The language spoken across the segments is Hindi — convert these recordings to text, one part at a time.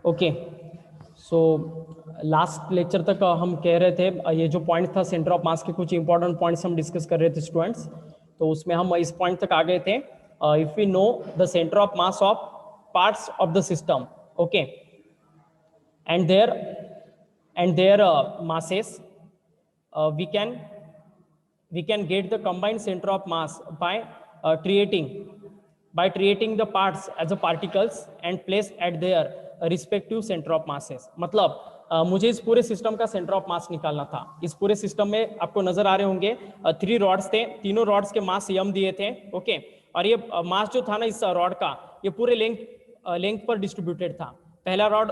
ओके, सो लास्ट लेक्चर तक हम कह रहे थे, ये जो पॉइंट था सेंटर ऑफ मास के कुछ इंपॉर्टेंट पॉइंट्स हम डिस्कस कर रहे थे स्टूडेंट्स। तो उसमें हम इस पॉइंट तक आ गए थे, if we know the centre of mass of parts of the system, okay, and their masses, we can get the combined center of mass by treating the parts as a particles and place at their respective center of masses। मतलब मुझे इस पूरे सिस्टम का सेंटर ऑफ मास निकालना था। इस पूरे सिस्टम में आपको नजर आ रहे होंगे 3 रॉड्स थे, तीनों रॉड्स के मास यम दिए थे, ओके। और ये मास जो था ना इस रॉड का, ये पूरे लेंथ पर डिस्ट्रीब्यूटेड था। पहला रॉड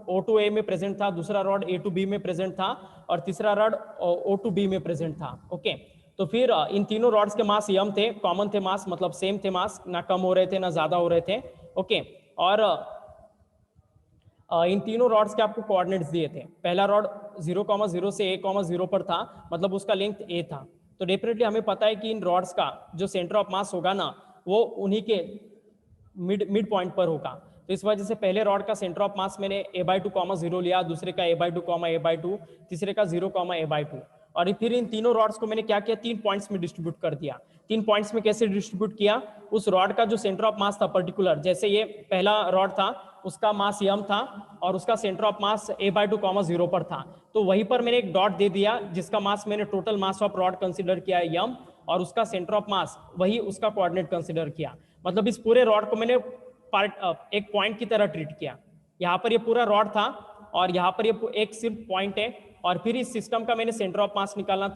O2A में प्रेजेंट था, दूसरा रॉड A2B में प्रेजेंट था, और तीसरा रॉड O2B में प्रेजेंट था, ओके। तो फिर इन तीनों रॉड्स के मास यम थे, कॉमन थे मास, मतलब सेम थे मास, ना कम हो रहे थे ना ज्यादा हो रहे थे, ओके। और इन तीनों रॉड्स के आपको कोऑर्डिनेट्स दिए थे। पहला रॉड 0,0 से A,0 पर था, मतलब उसका लेंथ A था। तो डेफिनेटली हमें पता है कि इन रॉड्स का जो सेंटर ऑफ मास होगा ना, वो उन्हीं के मिड पॉइंट पर होगा। तो इस वजह से पहले रॉड का सेंटर ऑफ मास मैंने A/2, 0 लिया, दूसरे का A/2, A/2, तीसरे का 0, A/2। और फिर इन तीनों रॉड्स को मैंने क्या किया, 3 पॉइंट्स में डिस्ट्रीब्यूट कर दिया। 3 पॉइंट्स में कैसे डिस्ट्रीब्यूट किया, उस रॉड का जो सेंटर ऑफ मास था पर्टिकुलर, जैसे ये पहला रॉड था उसका मास यम था और उसका सेंटर ऑफ मास A/2, 0 पर था, तो वहीं पर मैंने एक डॉट दे दिया जिसका मास मैंने total mass of rod consider किया है यम, और उसका सेंटर ऑफ मास वही उसका कोऑर्डिनेट कंसीडर किया। मतलब इस पूरे रॉड को मैंने एक पॉइंट की तरह ट्रीट किया। यहाँ पर ये पूरा रॉड था और यहाँ पर ये एक सिर्फ पॉइंट है, और फिर इस सिस्टम का मैंने सेंटर ऑफ मास निकाला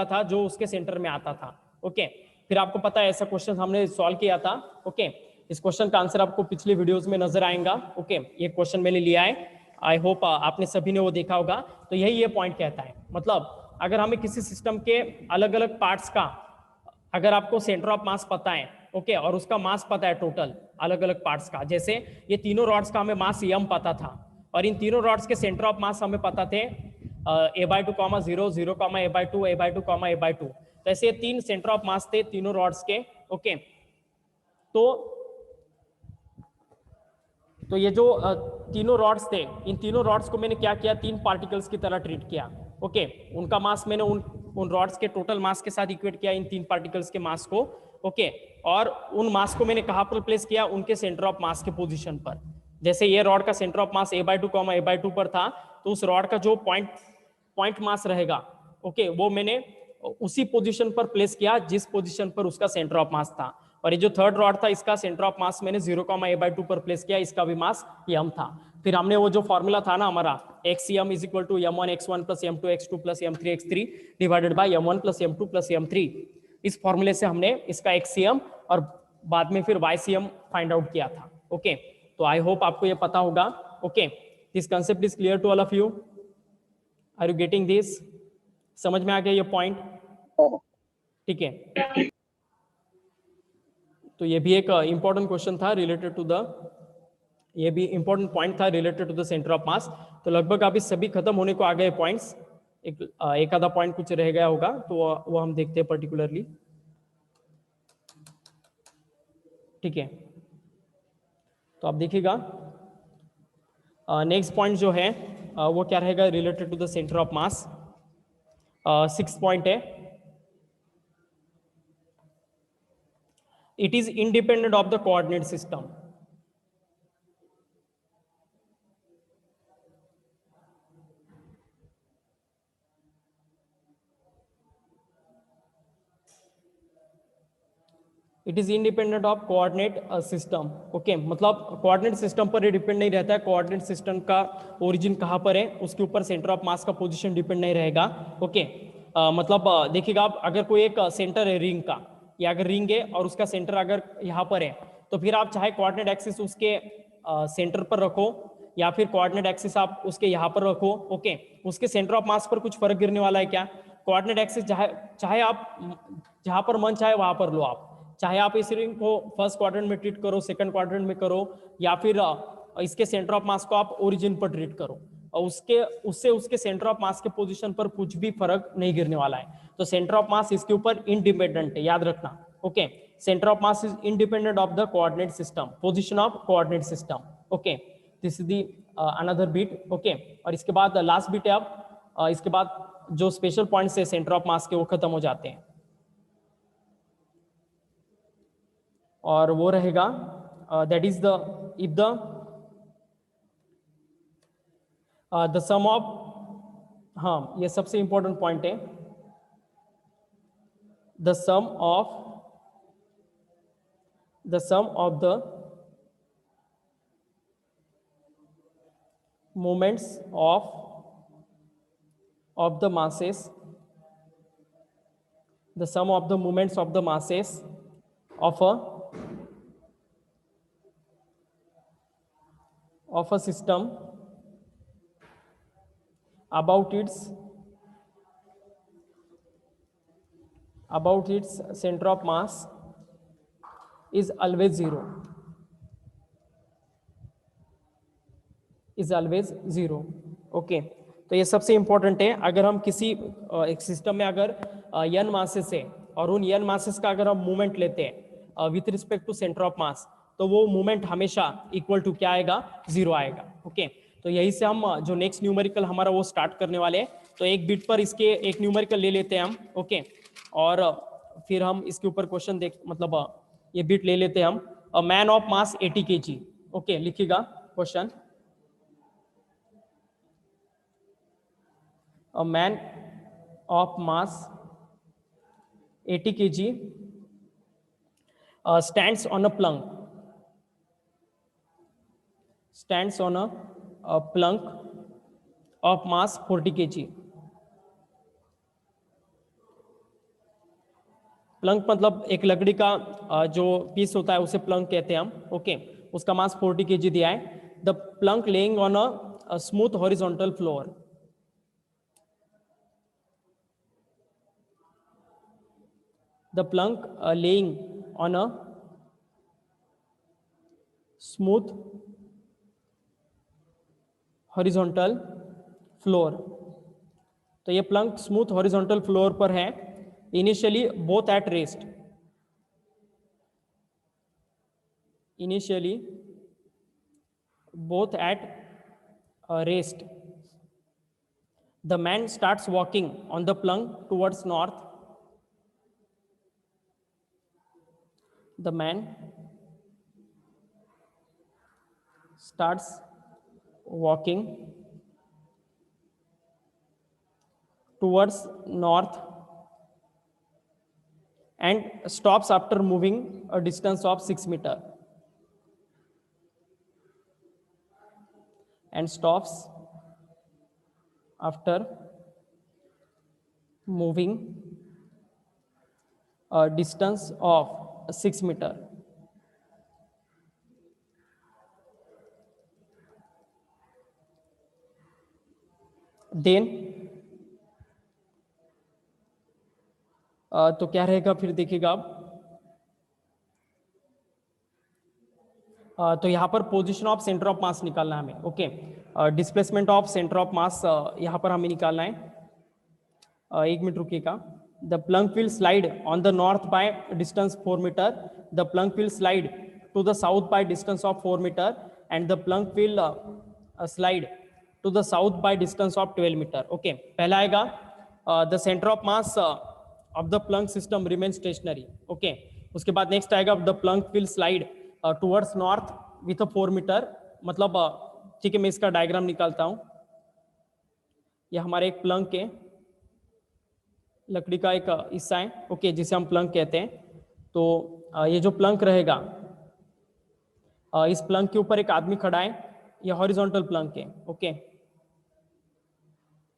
था जो उसके सेंटर में आता था, ओके। फिर आपको पता है ऐसा क्वेश्चन हमने सॉल्व किया था, ओके। इस क्वेश्चन का आंसर आपको पिछले वीडियोस में नजर आएगा, ओके। ये क्वेश्चन मैंने लिया है, आई होप आपने सभी ने वो देखा होगा। तो यही ये पॉइंट कहता है, मतलब अगर हमें किसी सिस्टम के अलग अलग पार्ट्स का अगर आपको सेंटर ऑफ मास पता है, ओके, और उसका मास पता है टोटल अलग अलग पार्ट्स का, जैसे ये तीनों रॉड्स का हमें मास यम पता था, और इन तीनों रॉड्स के सेंटर ऑफ मास हमें पता थे A/2, 0, 0, A/2, A/2, A/2। तो ऐसे 3 सेंटर ऑफ मास थे तीनों रॉड्स के, ओके। तो ये जो तीनों रॉड्स थे, इन तीनों रॉड्स को मैंने क्या किया, 3 पार्टिकल्स की तरह ट्रीट किया, ओके। उनका मास मैंने उन रॉड्स के टोटल मास के साथ इक्वेट किया, इन 3 पार्टिकल्स के मास को, ओके। और उन मास को मैंने कहाँ पर प्लेस किया, उनके सेंटर ऑफ मास के पोजीशन पर। जैसे ये रॉड का centre of mass A/2, A/2 पर था, तो उस रॉड का जो पॉइंट मास रहेगा, ओके, वो मैंने उसी पोजीशन पर प्लेस किया जिस पोजीशन पर उसका सेंटर ऑफ मास था। और ये जो थर्ड रॉड था, इसका सेंटर ऑफ मास मैंने 0, A/2 पर प्लेस किया, इसका भी मास यम था। फिर हमने वो जो फॉर्मूला था ना हमारा, XM = M1x1 + M2x2 + M3x3 divided by M1 + M2 + M3, इस फॉर्मूले से हमने इसका XCM और बाद में फिर YCM फाइंड आउट किया था, ओके। तो आई होप आपको ये पता होगा, okay. This concept is clear to all of you, are you getting this? समझ में आ गया ये पॉइंट? ठीक है। तो ये भी एक इंपॉर्टेंट क्वेश्चन था रिलेटेड टू द, ये भी इंपॉर्टेंट पॉइंट था related to the centre of mass. तो लगभग अभी सभी खत्म होने को आ गए पॉइंट्स, एक आधा पॉइंट कुछ रह गया होगा, तो वो हम देखते हैं पर्टिकुलरली, ठीक है। तो आप देखिएगा नेक्स्ट पॉइंट जो है वो क्या रहेगा related to the centre of mass. 6th point है, it is independent of the coordinate system। It is independent of coordinate system, okay. मतलब कोऑर्डिनेट सिस्टम पर डिपेंड नहीं रहता है, कोऑर्डिनेट सिस्टम का ओरिजिन कहाँ पर है उसके ऊपर सेंटर ऑफ मास का पोजीशन डिपेंड नहीं रहेगा, ओके। मतलब देखिएगा आप, अगर कोई एक सेंटर है रिंग का, या अगर रिंग है और उसका सेंटर अगर यहाँ पर है, तो फिर आप चाहे कोऑर्डिनेट एक्सिस उसके सेंटर पर रखो, या फिर कोऑर्डिनेट एक्सिस आप उसके यहाँ पर रखो, ओके, उसके सेंटर ऑफ मास पर कुछ फर्क गिरने वाला है क्या? कोऑर्डिनेट एक्सिस चाहे आप जहाँ पर मन चाहे वहां पर लो आप, चाहे आप इस रिंग को फर्स्ट क्वाड्रेंट में ट्रीट करो, सेकंड क्वाड्रेंट में करो, या फिर इसके सेंटर ऑफ मास को आप ओरिजिन पर ट्रीट करो, और उसके सेंटर ऑफ मास के पोजीशन पर कुछ भी फर्क नहीं गिरने वाला है। तो सेंटर ऑफ मास इसके ऊपर इंडिपेंडेंट है, याद रखना, okay. Centre of mass is independent of the coordinate system, position of coordinate system, okay. This is the another bit, okay. और इसके बाद लास्ट बीट है अब, इसके बाद जो स्पेशल पॉइंट्स है सेंटर ऑफ मास के वो खत्म हो जाते हैं, और वो रहेगा that is the if the sum of, हाँ ये सबसे इंपॉर्टेंट पॉइंट है, the sum of the moments of the masses, the sum of the moments of the masses of a system about its center of mass is always zero, okay. तो ये सबसे इंपॉर्टेंट है। अगर हम किसी एक सिस्टम में अगर n मासेस है और उन n मासेस का अगर हम मूवमेंट लेते हैं with respect to centre of mass, तो वो मूवमेंट हमेशा इक्वल टू क्या आएगा, जीरो आएगा, ओके। तो यही से हम जो नेक्स्ट न्यूमेरिकल हमारा वो स्टार्ट करने वाले हैं। तो एक बिट पर इसके एक न्यूमेरिकल ले लेते हैं हम, ओके। और फिर हम इसके ऊपर क्वेश्चन देख, मतलब ये बिट ले लेते हैं हम। A man of mass 80 kg, okay. लिखिएगा question, a man of mass 80 kg stands on a plank of mass 40 kg। Planck मतलब एक लकड़ी का जो पीस होता है उसे प्लंक कहते हैं हम, ओके। उसका मास 40 kg दिया है। The Planck laying on a smooth horizontal floor, the plank laying on a smooth horizontal floor। तो ये प्लंक स्मूथ हॉरिजॉन्टल फ्लोर पर है। Initially both at rest, the man starts walking on the Planck towards north, the man starts walking towards north and stops after moving a distance of 6 meters, and stops after moving a distance of 6 meters। Then तो क्या रहेगा फिर देखिएगा आप, तो यहाँ पर पोजीशन ऑफ सेंटर ऑफ मास निकालना है हमें, okay. Displacement of centre of मास यहाँ पर हमें निकालना है। 1 minute रुकिएगा। The plunk will slide on the north by distance 4 meter. The plunk will slide to the south by distance of 4 meter, and the plunk will slide to the south by distance of 12 meter. Okay. पहला आएगा the center of mass of the plunk system remains stationary. Okay. उसके बाद next आएगा the plunk will slide towards north with a 4 meter. मतलब ठीक है, मैं इसका डायग्राम निकालता हूँ। यह हमारे एक प्लंक है, लकड़ी का एक हिस्सा है, ओके, जिसे हम प्लंक कहते हैं। तो ये जो प्लंक रहेगा, इस प्लंक के ऊपर एक आदमी खड़ा है, ये हॉरिजॉन्टल प्लंक है, ओके।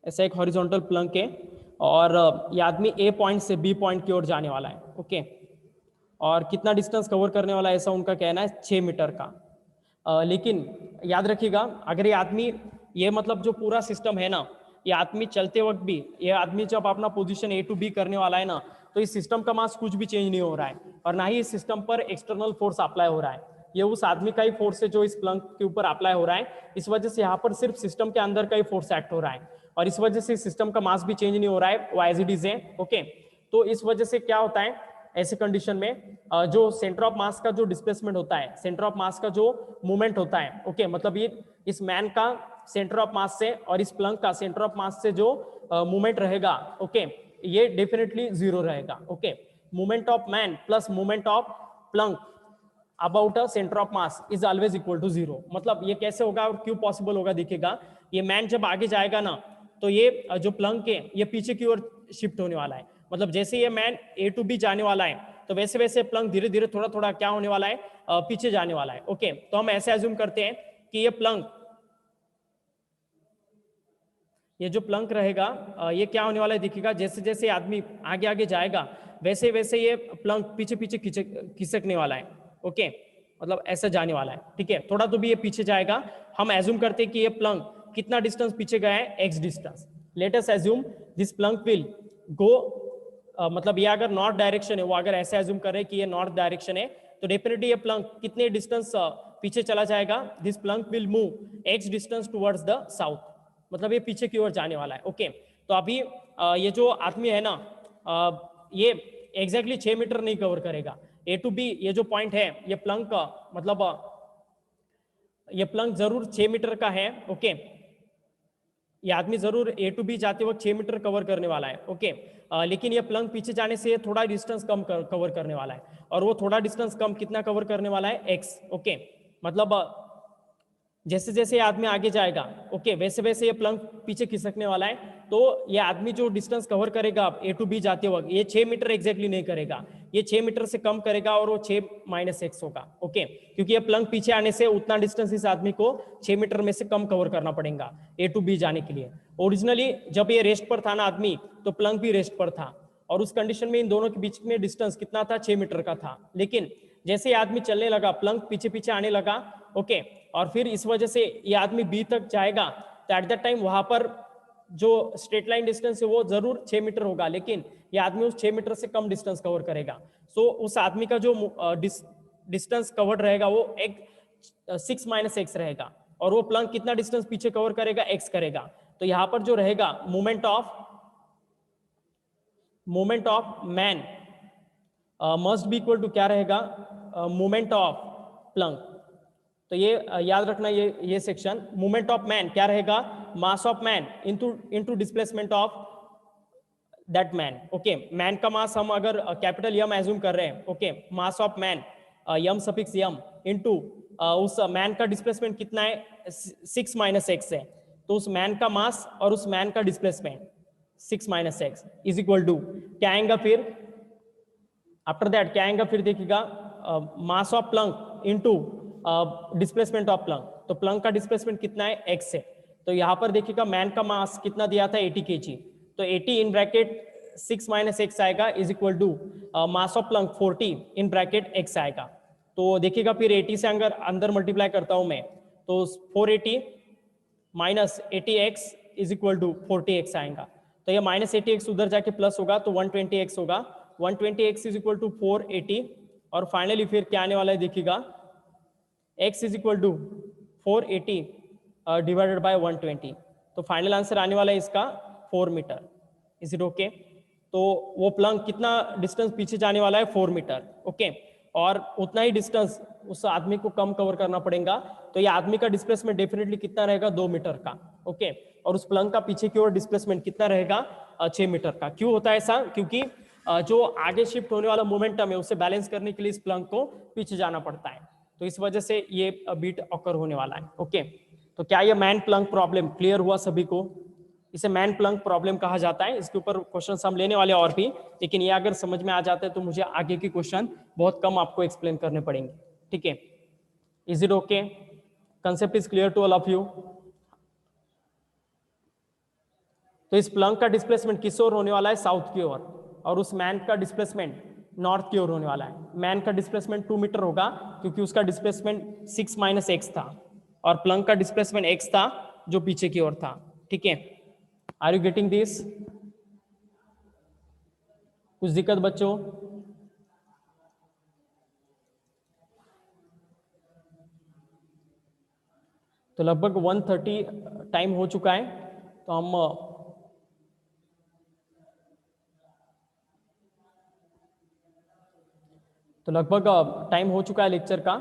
ऐसा एक हॉरिजॉन्टल प्लंक है और ये आदमी ए पॉइंट से बी पॉइंट की ओर जाने वाला है, ओके। और कितना डिस्टेंस कवर करने वाला है, ऐसा उनका कहना है 6 मीटर का। लेकिन याद रखिएगा, अगर ये आदमी, ये मतलब जो पूरा सिस्टम है ना, ये आदमी चलते वक्त भी, ये आदमी जब अपना पोजीशन ए टू बी करने वाला है ना, तो इस सिस्टम का मास कुछ भी चेंज नहीं हो रहा है और ना ही इस सिस्टम पर एक्सटर्नल फोर्स अप्लाई हो रहा है। ये उस आदमी का ही फोर्स है जो इस प्लंक के ऊपर अप्लाई हो रहा है। इस वजह से यहाँ पर सिर्फ सिस्टम के अंदर का ही फोर्स एक्ट हो रहा है और इस वजह से सिस्टम का मास भी चेंज नहीं हो रहा है, वो एज इट इज है, ओके। तो इस वजह से क्या होता है ऐसे कंडीशन में, जो सेंटर ऑफ मास का जो डिस्प्लेसमेंट होता है, सेंटर ऑफ मास का जो मूवमेंट होता है, ओके, मतलब ये इस मैन का सेंटर ऑफ मास से और इस प्लंक का सेंटर ऑफ मास से जो मूवमेंट रहेगा, ओके, ये डेफिनेटली जीरो रहेगा। Okay, movement of man plus movement of plank about a centre of mass is always equal to zero. मतलब ये कैसे होगा और क्यों पॉसिबल होगा, देखिएगा, ये मैन जब आगे जाएगा ना, तो ये जो प्लंक है ये पीछे की ओर शिफ्ट होने वाला है। मतलब जैसे ये मैन ए टू बी जाने वाला है, तो वैसे वैसे प्लंक धीरे धीरे थोड़ा थोड़ा क्या होने वाला है, पीछे जाने वाला है। ओके, तो हम ऐसे एज्यूम करते हैं कि ये प्लंक, ये जो प्लंक रहेगा, ये क्या होने वाला है, देखिएगा, जैसे जैसे आदमी आगे आगे जाएगा वैसे वैसे ये प्लंक पीछे पीछे खिसकने वाला है। ओके, मतलब ऐसा जाने वाला है। ठीक है, थोड़ा तो भी ये पीछे जाएगा। हम एज्यूम करते हैं कि ये प्लंक कितना डिस्टेंस पीछे गया है, x distance. Let us assume this Planck will go, मतलब ये अगर नॉर्थ डायरेक्शन है, वो अगर ऐसे एज्यूम कर रहे हैं कि ये नॉर्थ डायरेक्शन है, तो डेफिनेटली ये प्लंक कितने डिस्टेंस पीछे चला जाएगा, this Planck will move x distance towards the south, मतलब ये पीछे की ओर जाने वाला है। ओके, तो अभी ये जो आदमी है ना, ये एग्जैक्टली 6 मीटर नहीं कवर करेगा। ए टू बी ये जो पॉइंट है, ये प्लंक मतलब ये प्लंक जरूर 6 मीटर का है। ओके, ये आदमी जरूर ए टू बी जाते वक्त 6 मीटर कवर करने वाला है। ओके, लेकिन ये प्लंक पीछे जाने से थोड़ा डिस्टेंस कम कवर करने वाला है, और वो थोड़ा डिस्टेंस कम कितना कवर करने वाला है, एक्स। ओके, मतलब जैसे जैसे आदमी आगे जाएगा, ओके, वैसे वैसे ये प्लंक पीछे खिसकने वाला है। तो ये आदमी जो डिस्टेंस कवर करेगा ए टू बी जाते वक्त, ये 6 मीटर एग्जैक्टली नहीं करेगा, ये 6 मीटर से कम करेगा, और वो 6 माइनस एक्स होगा। ओके, क्योंकि ये प्लंक पीछे आने से उतना डिस्टेंस इस आदमी को 6 मीटर में से कम कवर करना पड़ेगा ए टू बी जाने के लिए। ओरिजिनली जब ये रेस्ट पर था ना आदमी, तो प्लंक भी रेस्ट पर था, और उस कंडीशन में इन दोनों के बीच में डिस्टेंस कितना था, 6 मीटर का था। लेकिन जैसे ये आदमी चलने लगा, प्लंक पीछे पीछे आने लगा। ओके, और फिर इस वजह से ये आदमी बी तक जाएगा, तो एट दैट टाइम वहां पर जो स्ट्रेट लाइन डिस्टेंस है वो जरूर 6 मीटर होगा, लेकिन ये आदमी उस 6 मीटर से कम डिस्टेंस कवर करेगा। सो उस आदमी का जो डिस्टेंस कवर्ड रहेगा वो एक 6 माइनस एक्स रहेगा, और वो प्लंक कितना डिस्टेंस पीछे कवर करेगा, एक्स करेगा। तो यहाँ पर जो रहेगा movement of man must be equal to क्या रहेगा, मूवमेंट ऑफ प्लंक। तो ये याद रखना, ये सेक्शन, मूवमेंट ऑफ मैन क्या रहेगा, मास of man into displacement of that man. Okay, man का मास हम अगर कैपिटल यम एज्यूम कर रहे हैं, okay, mass of man m suffix m into उस मैन का डिस्प्लेसमेंट कितना है, 6 माइनस एक्स है। तो उस मैन का मास और उस मैन का displacement 6 minus x is equal to क्या आएगा फिर, आफ्टर दैट क्या आएगा फिर, देखिएगा, mass of plank into displacement of plank. तो प्लंक का डिस्प्लेसमेंट कितना है, एक्स है। तो यहाँ पर देखिएगा मैन का मास कितना दिया था, 80 kg, तो 80 इन ब्रैकेट 6 माइनस एक्स आएगा is equal to mass of plank 40 in bracket x आएगा। तो देखिएगा फिर 80 से अगर अंदर मल्टीप्लाई करता हूं मैं, तो 480 minus 80x is equal to 40x आएगा। तो ये माइनस 80x उधर जाके प्लस होगा, तो 120x होगा। 120x इज इक्वल टू 480, और फाइनली फिर क्या आने वाला है, देखिएगा, x is equal to 480 divided by 120। तो फाइनल आंसर आने वाला है इसका 4 मीटर। Is it okay? तो वो प्लंक कितना डिस्टेंस पीछे जाने वाला है, 4 मीटर। ओके, और उतना ही डिस्टेंस उस आदमी को कम कवर करना पड़ेगा। तो ये आदमी का डिस्प्लेसमेंट डेफिनेटली कितना रहेगा, 2 मीटर का। ओके, और उस प्लंक का पीछे की ओर डिस्प्लेसमेंट कितना रहेगा, 6 मीटर का। क्यों होता है ऐसा? क्योंकि जो आगे शिफ्ट होने वाला मोमेंटम है उसे बैलेंस करने के लिए इस प्लंक को पीछे जाना पड़ता है। तो इस वजह से ये बीट ऑकर होने वाला है। ओके, तो क्या ये मैन प्लंक प्रॉब्लम क्लियर हुआ सभी को? इसे मैन प्लंक प्रॉब्लम कहा जाता है। इसके ऊपर क्वेश्चन हम लेने वाले और भी, लेकिन ये अगर समझ में आ जाता है तो मुझे आगे के क्वेश्चन बहुत कम आपको एक्सप्लेन करने पड़ेंगे। ठीक है, is it okay? Concept is clear to all of you? तो इस प्लंक का डिस्प्लेसमेंट किस ओर होने वाला है, साउथ की ओर, और उस मैन का डिस्प्लेसमेंट नॉर्थ की ओर होने वाला है। मैन का डिस्प्लेसमेंट 2 मीटर होगा क्योंकि उसका डिस्प्लेसमेंट 6 माइनस एक्स था, और प्लंक का डिस्प्लेसमेंट एक्स था जो पीछे की ओर था। ठीक है, आर यू गेटिंग दिस? कुछ दिक्कत बच्चों? तो लगभग 1:30 टाइम हो चुका है, तो हम तो लगभग टाइम हो चुका है लेक्चर का।